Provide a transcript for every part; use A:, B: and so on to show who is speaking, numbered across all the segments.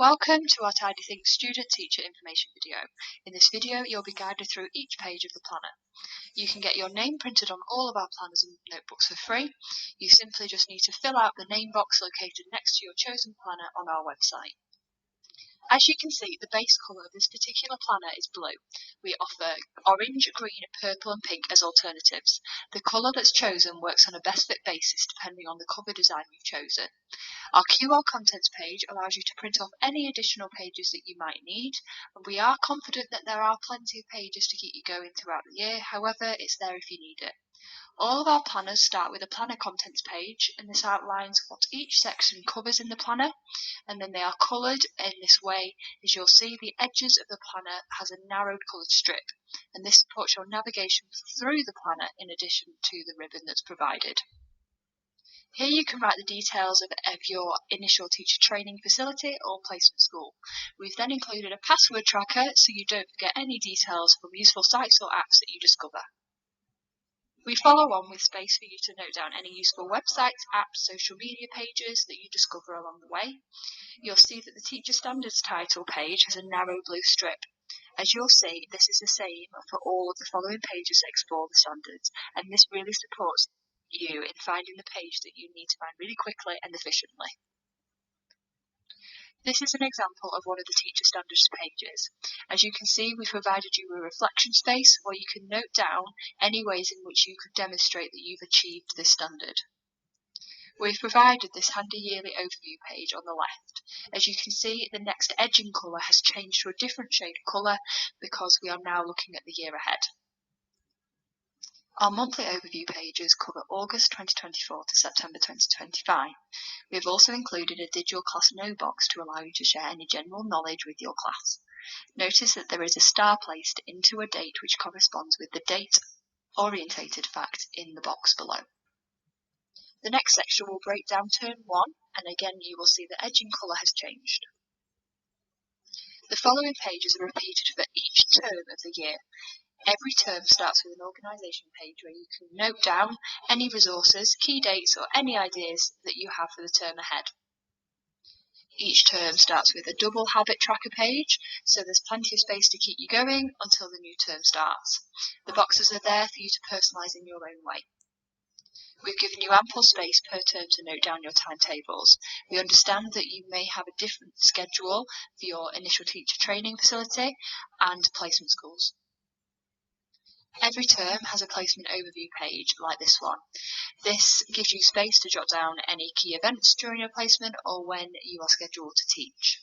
A: Welcome to our Tidy Think student-teacher information video. In this video, you'll be guided through each page of the planner. You can get your name printed on all of our planners and notebooks for free. You simply just need to fill out the name box located next to your chosen planner on our website. As you can see, the base colour of this particular planner is blue. We offer orange, green, purple and pink as alternatives. The colour that's chosen works on a best fit basis depending on the cover design you've chosen. Our QR contents page allows you to print off any additional pages that you might need, and we are confident that there are plenty of pages to keep you going throughout the year, however, it's there if you need it. All of our planners start with a planner contents page, and this outlines what each section covers in the planner, and then they are coloured in this way. As you'll see, the edges of the planner has a narrowed coloured strip, and this supports your navigation through the planner in addition to the ribbon that's provided. Here you can write the details of your initial teacher training facility or placement school. We've then included a password tracker so you don't forget any details from useful sites or apps that you discover. We follow on with space for you to note down any useful websites, apps, social media pages that you discover along the way. You'll see that the Teacher Standards title page has a narrow blue strip. As you'll see, this is the same for all of the following pages that explore the standards, and this really supports you in finding the page that you need to find really quickly and efficiently. This is an example of one of the Teacher Standards pages. As you can see, we've provided you with a reflection space where you can note down any ways in which you could demonstrate that you've achieved this standard. We've provided this handy yearly overview page on the left. As you can see, the next edging colour has changed to a different shade of colour because we are now looking at the year ahead. Our monthly overview pages cover August 2024 to September 2025. We have also included a digital class no box to allow you to share any general knowledge with your class. Notice that there is a star placed into a date which corresponds with the date-orientated fact in the box below. The next section will break down term 1, and again you will see the edging colour has changed. The following pages are repeated for each term of the year. Every term starts with an organisation page where you can note down any resources, key dates or any ideas that you have for the term ahead. Each term starts with a double habit tracker page, so there's plenty of space to keep you going until the new term starts. The boxes are there for you to personalise in your own way. We've given you ample space per term to note down your timetables. We understand that you may have a different schedule for your initial teacher training facility and placement schools. Every term has a placement overview page like this one. This gives you space to jot down any key events during your placement or when you are scheduled to teach.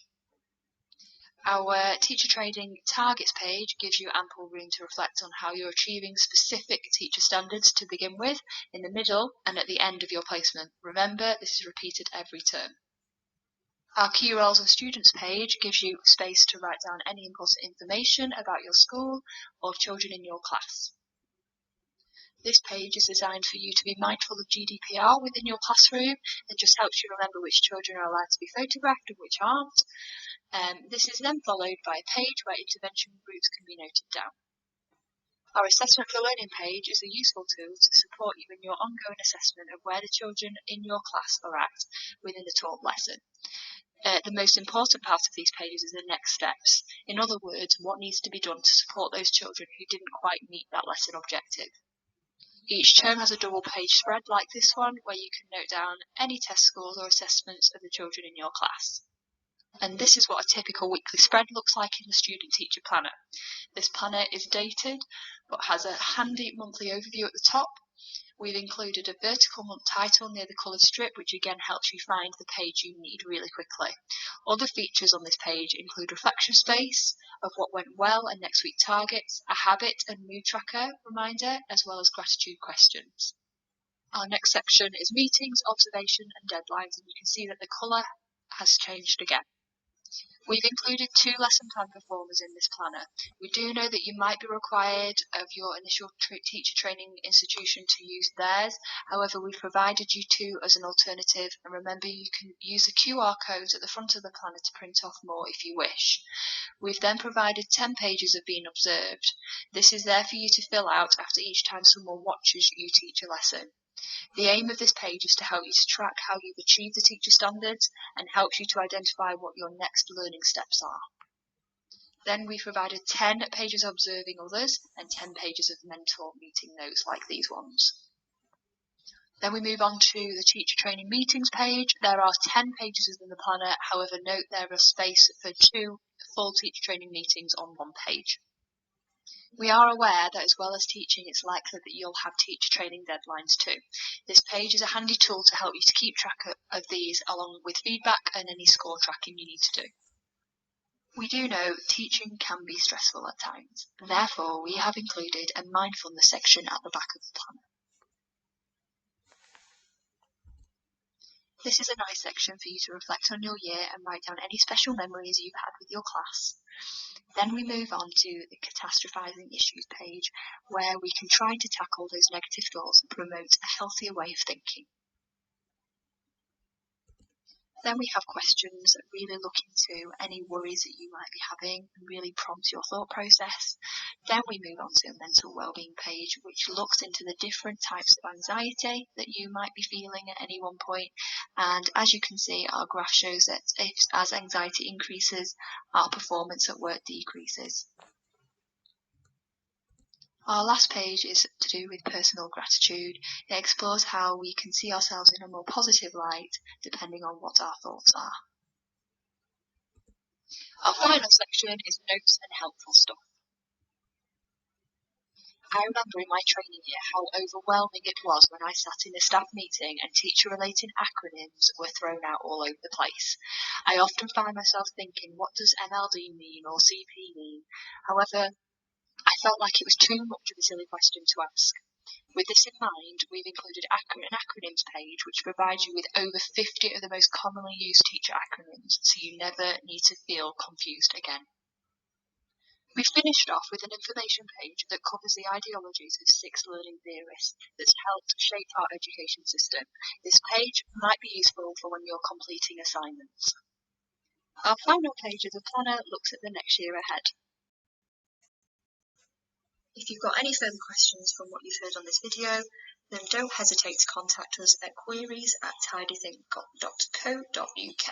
A: Our teacher training targets page gives you ample room to reflect on how you're achieving specific teacher standards to begin with, in the middle and at the end of your placement. Remember, this is repeated every term. Our Key Roles and Students page gives you space to write down any important information about your school or children in your class. This page is designed for you to be mindful of GDPR within your classroom and just helps you remember which children are allowed to be photographed and which aren't. This is then followed by a page where intervention groups can be noted down. Our Assessment for Learning page is a useful tool to support you in your ongoing assessment of where the children in your class are at within the taught lesson. The most important part of these pages is the next steps. In other words, what needs to be done to support those children who didn't quite meet that lesson objective. Each term has a double page spread like this one where you can note down any test scores or assessments of the children in your class. And this is what a typical weekly spread looks like in the student teacher planner. This planner is dated but has a handy monthly overview at the top. We've included a vertical month title near the coloured strip, which again helps you find the page you need really quickly. Other features on this page include reflection space of what went well and next week targets, a habit and mood tracker reminder, as well as gratitude questions. Our next section is meetings, observation and deadlines, and you can see that the colour has changed again. We've included 2 lesson plan performers in this planner. We do know that you might be required of your initial teacher training institution to use theirs. However, we've provided you 2 as an alternative, and remember you can use the QR code at the front of the planner to print off more if you wish. We've then provided 10 pages of being observed. This is there for you to fill out after each time someone watches you teach a lesson. The aim of this page is to help you to track how you've achieved the teacher standards and helps you to identify what your next learning steps are. Then we've provided 10 pages of observing others and 10 pages of mentor meeting notes like these ones. Then we move on to the teacher training meetings page. There are 10 pages within the planner, however note there is space for 2 full teacher training meetings on one page. We are aware that as well as teaching, it's likely that you'll have teacher training deadlines too. This page is a handy tool to help you to keep track of these along with feedback and any score tracking you need to do. We do know teaching can be stressful at times. Therefore, we have included a mindfulness section at the back of the planner. This is a nice section for you to reflect on your year and write down any special memories you've had with your class. Then we move on to the catastrophizing issues page, where we can try to tackle those negative thoughts and promote a healthier way of thinking. Then we have questions that really look into any worries that you might be having and really prompt your thought process. Then we move on to a mental wellbeing page, which looks into the different types of anxiety that you might be feeling at any one point. And as you can see, our graph shows that as anxiety increases, our performance at work decreases. Our last page is to do with personal gratitude. It explores how we can see ourselves in a more positive light depending on what our thoughts are. Our final section is notes and helpful stuff. I remember in my training year how overwhelming it was when I sat in a staff meeting and teacher-related acronyms were thrown out all over the place. I often find myself thinking, what does MLD mean or CP mean? However, I felt like it was too much of a silly question to ask. With this in mind, we've included an acronyms page which provides you with over 50 of the most commonly used teacher acronyms, so you never need to feel confused again. We finished off with an information page that covers the ideologies of 6 learning theorists that's helped shape our education system. This page might be useful for when you're completing assignments. Our final page of the planner looks at the next year ahead. If you've got any further questions from what you've heard on this video, then don't hesitate to contact us at queries@tidythink.co.uk.